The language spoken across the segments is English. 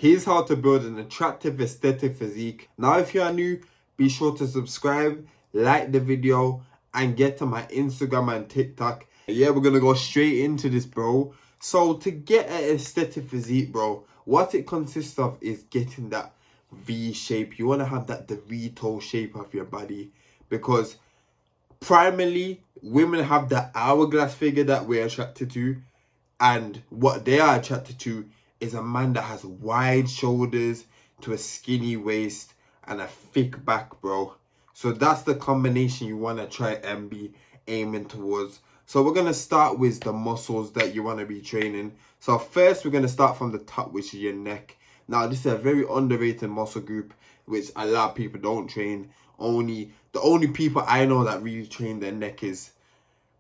Here's how to build an attractive aesthetic physique. Now if you are new, be sure to subscribe, like the video, and get to my Instagram and TikTok. Yeah, we're gonna go straight into this, bro. So to get an aesthetic physique, bro, what it consists of is getting that V shape. You want to have that Dorito shape of your body, because primarily women have that hourglass figure that we're attracted to, and what they are attracted to is a man that has wide shoulders to a skinny waist and a thick back, bro. So that's the combination you want to try and be aiming towards. So we're going to start with the muscles that you want to be training. So first we're going to start from the top, which is your neck. Now this is a very underrated muscle group which a lot of people don't train. The only people I know that really train their neck is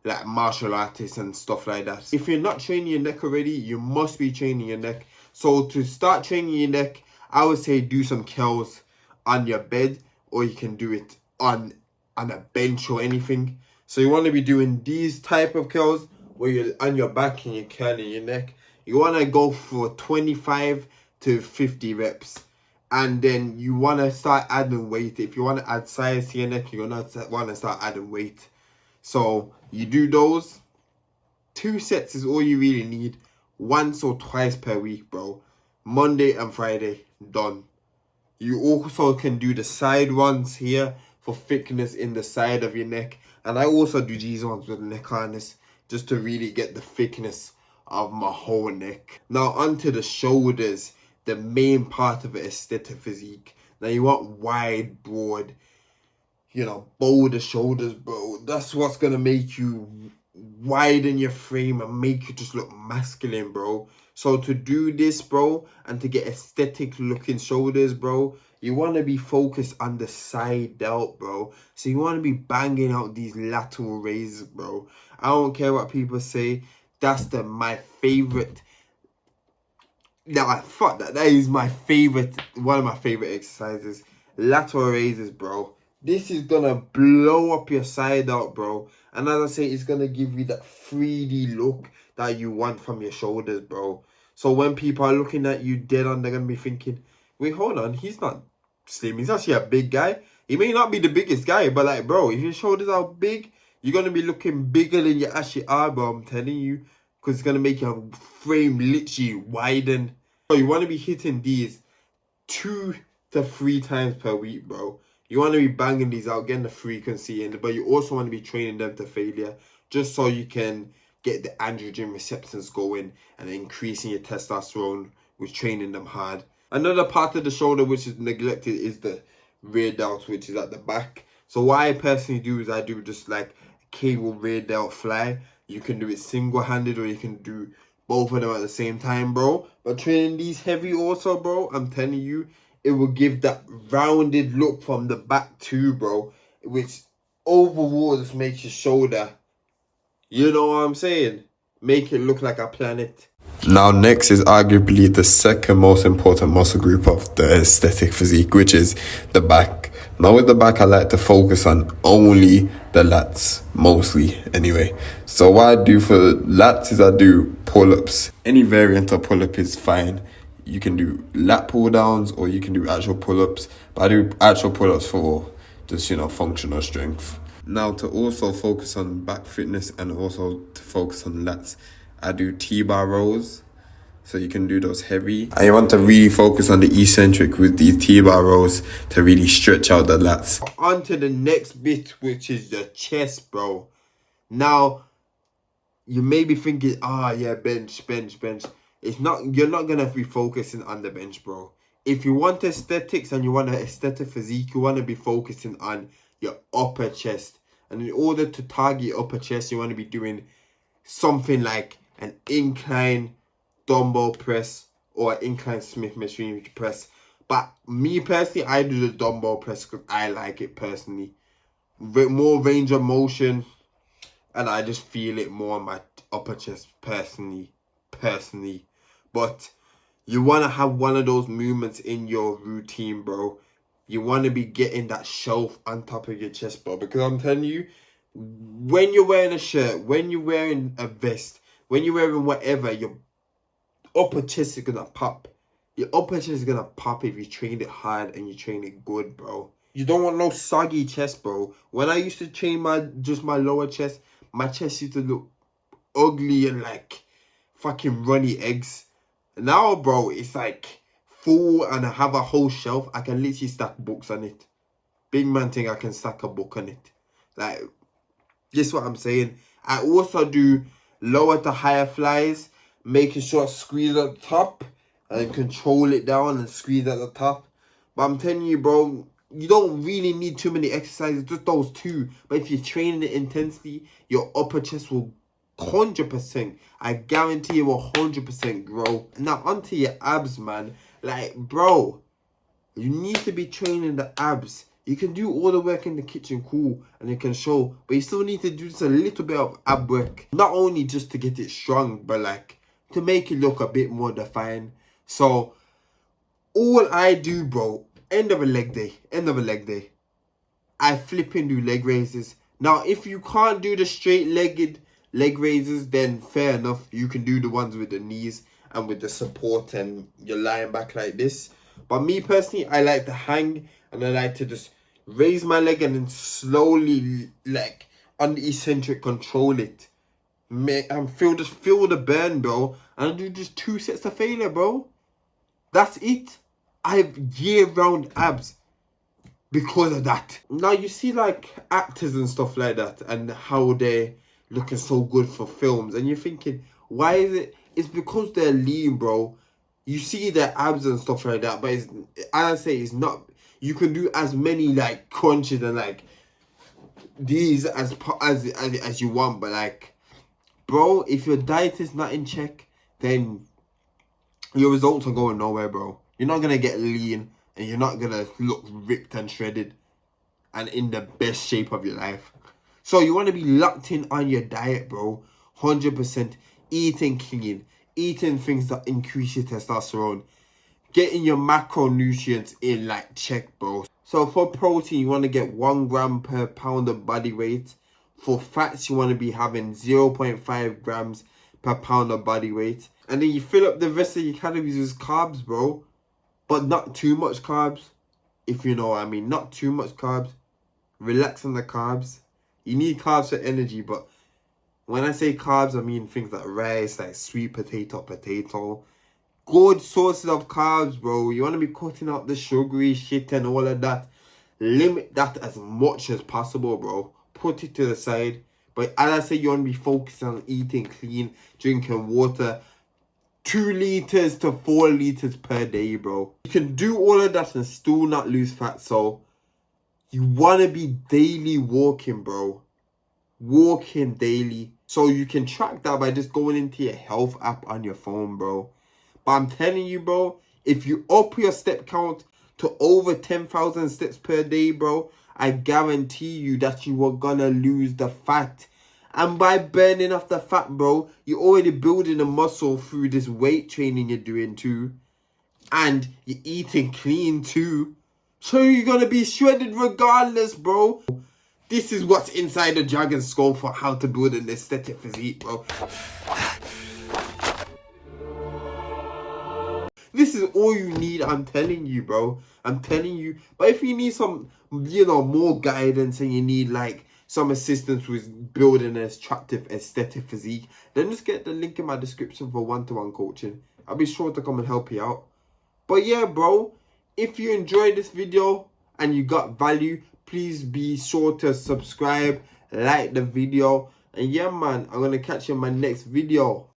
like martial artists and stuff like that. If you're not training your neck already, you must be training your neck. So to start training your neck, I would say do some curls on your bed, or you can do it on a bench or anything. So you want to be doing these type of curls where you're on your back and you're curling your neck. You want to go for 25 to 50 reps. And then you want to start adding weight. If you want to add size to your neck, you're going to want to start adding weight. So you do those. 2 sets is all you really need. Once or twice per week, bro. Monday and Friday, done. You also can do the side ones here for thickness in the side of your neck. And I also do these ones with neck harness just to really get the thickness of my whole neck. Now onto the shoulders, the main part of an aesthetic physique. Now you want wide, broad, bolder shoulders, bro. That's what's going to make you widen your frame and make you just look masculine, bro. So to do this, bro, and to get aesthetic looking shoulders, bro, you want to be focused on the side delt, bro. So you want to be banging out these lateral raises, bro. I don't care what people say. That's my favorite. Nah, fuck that. That is my favorite, one of my favorite exercises. Lateral raises, bro. This is gonna blow up your side out, bro. And as I say, it's gonna give you that 3D look that you want from your shoulders, bro. So when people are looking at you dead on, they're gonna be thinking, wait, hold on, he's not slim. He's actually a big guy. He may not be the biggest guy, but like, bro, if your shoulders are big, you're gonna be looking bigger than you actually are, bro. I'm telling you. Because it's gonna make your frame literally widen. So you want to be hitting these 2 to 3 times per week, bro. You want to be banging these out, getting the frequency in, but you also want to be training them to failure, just so you can get the androgen receptors going and increasing your testosterone with training them hard. Another part of the shoulder which is neglected is the rear delt, which is at the back. So what I personally do is I do just like a cable rear delt fly. You can do it single-handed or you can do both of them at the same time, bro. But training these heavy also, bro, I'm telling you, it will give that rounded look from the back too, bro. Which overall just makes your shoulder, you know what I'm saying? Make it look like a planet. Now next is arguably the second most important muscle group of the aesthetic physique, which is the back. Now with the back, I like to focus on only the lats, mostly anyway. So what I do for lats is I do pull-ups. Any variant of pull-up is fine. You can do lat pull-downs or you can do actual pull-ups. But I do actual pull-ups for just, functional strength. Now to also focus on back fitness and also to focus on lats, I do T-bar rows. So you can do those heavy. And you want to really focus on the eccentric with these T-bar rows to really stretch out the lats. On to the next bit, which is the chest, bro. Now, you may be thinking, yeah, bench. You're not going to be focusing on the bench, bro. If you want aesthetics and you want an aesthetic physique, you want to be focusing on your upper chest. And in order to target your upper chest, you want to be doing something like an incline dumbbell press or an incline Smith machine press. But me personally, I do the dumbbell press because I like it personally. More range of motion, and I just feel it more on my upper chest personally. But you want to have one of those movements in your routine, bro. You want to be getting that shelf on top of your chest, bro. Because I'm telling you, when you're wearing a shirt, when you're wearing a vest, when you're wearing whatever, your upper chest is going to pop. Your upper chest is gonna pop if you train it hard and you train it good, bro. You don't want no soggy chest, bro. When I used to train my lower chest, my chest used to look ugly and like fucking runny eggs. Now, bro, it's like full and I have a whole shelf. I can literally stack books on it. Big man thing, I can stack a book on it. Like, this is what I'm saying. I also do lower to higher flies, making sure I squeeze at the top and control it down and squeeze at the top. But I'm telling you, bro, you don't really need too many exercises, just those two. But if you're training it intensely, your upper chest will 100%, I guarantee you will 100% grow. Now onto your abs, man. Like, bro, you need to be training the abs. You can do all the work in the kitchen, cool, and it can show, but you still need to do just a little bit of ab work. Not only just to get it strong, but like to make it look a bit more defined. So all I do, bro, end of a leg day, I flip and do leg raises. Now, if you can't do the straight-legged leg raises, then fair enough. You can do the ones with the knees and with the support and you're lying back like this. But me personally, I like to hang and I like to just raise my leg and then slowly, like, on the eccentric, control it. And feel the burn, bro. And I do just 2 sets of failure, bro. That's it. I have year-round abs because of that. Now, you see, like, actors and stuff like that and how they're looking so good for films. And you're thinking, why is it? It's because they're lean, bro. You see their abs and stuff like that. But, as I say, it's not... You can do as many, like, crunches and, like, these as you want. But, like, bro, if your diet is not in check, then your results are going nowhere, bro. You're not going to get lean and you're not going to look ripped and shredded and in the best shape of your life. So you want to be locked in on your diet, bro. 100%. Eating clean. Eating things that increase your testosterone. Getting your macronutrients in, like, check, bro. So for protein, you want to get 1 gram per pound of body weight. For fats, you want to be having 0.5 grams per pound of body weight. And then you fill up the rest of your calories with carbs, bro. But not too much carbs, if you know what I mean. Not too much carbs. Relax on the carbs. You need carbs for energy, but when I say carbs, I mean things like rice, like sweet potato. Good sources of carbs, bro. You want to be cutting out the sugary shit and all of that. Limit that as much as possible, bro. Put it to the side. But as I say, you want to be focused on eating clean, drinking water. 2 liters to 4 liters per day, bro. You can do all of that and still not lose fat. So you want to be daily walking, bro. Walking daily. So you can track that by just going into your health app on your phone, bro. But I'm telling you, bro, if you up your step count to over 10,000 steps per day, bro, I guarantee you that you are gonna lose the fat. And by burning off the fat, bro, you're already building a muscle through this weight training you're doing too. And you're eating clean too. So you're gonna be shredded regardless, bro. This is what's inside the dragon skull for how to build an aesthetic physique, bro. This is all you need, I'm telling you, bro. I'm telling you. But if you need some, you know, more guidance and you need, like, some assistance with building an attractive aesthetic physique, then just get the link in my description for one-to-one coaching. I'll be sure to come and help you out. But yeah, bro, if you enjoyed this video and you got value, please be sure to subscribe, like the video. And yeah, man, I'm going to catch you in my next video.